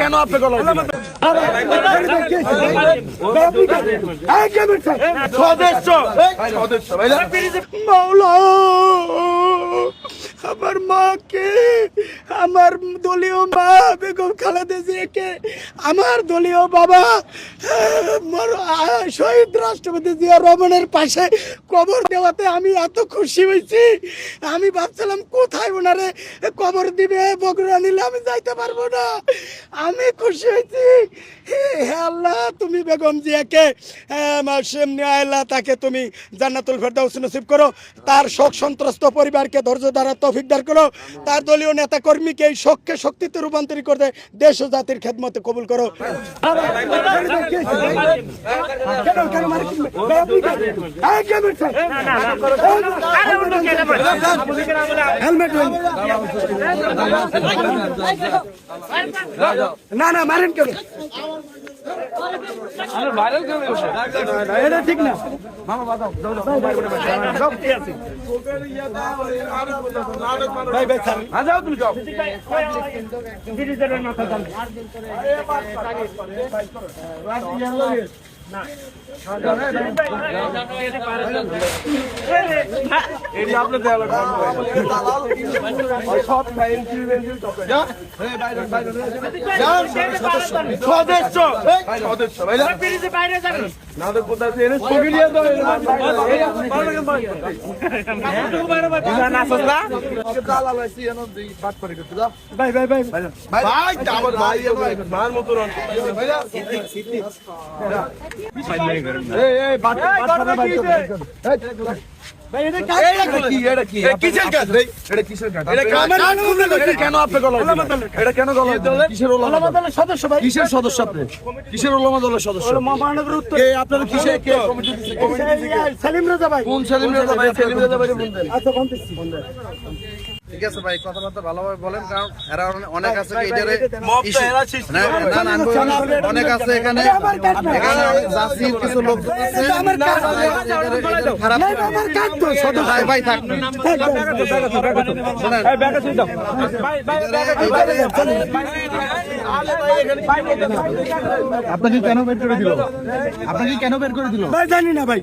কেন আপনি মাওলা আমার মাকে, আমার দলীয় মা বেগম খালেদা জিয়াকে, আমার দলীয় বাবা শহীদ রাষ্ট্রপতি জিয়া রহমানের পাশে কবর দেওয়াতে আমি এত খুশি হয়েছি। আমি ভাবছিলাম কোথায় ওনারে কবর দিবে, বগুড়া নিলে আমি যাইতে পারবো না। আমি খুশি হয়েছি। হে আল্লাহ, তুমি বেগম জিয়াকে আল্লাহ তাকে তুমি জান্নাতুল ফেরদাউস নসিব করো, তার শোক সন্ত্রস্ত পরিবারকে ধৈর্য ধরার তৌফিক দান করো, তার দলীয় নেতা কর্মীকে এই শোককে শক্তিতে রূপান্তরিত করতে দেশ ও জাতির খেদমতে কবুল করো। না না মারেন কেন, এটা ঠিক না। ভাই ভাই যাও, তুমি যাও। কিসের সদস্য আপনি? কিসের ওলামা দলের সদস্য? আপনার কিসের সেলিম রেজা ভাই? কোন সেলিম রেজা ভাই? সেলিম রেজা ভাই বলতেন। আচ্ছা বলতেছি। ঠিক আছে ভাই, কথাবার্তা ভালোভাবে বলেন, কারণ এরা অনেক আছে অনেক আছে এখানে জাসির কিছু লোক খারাপ ভাই থাক। আপনাকে কেন বের করে দিল? আপনাকে কেন বের করে দিল? জানি না ভাই।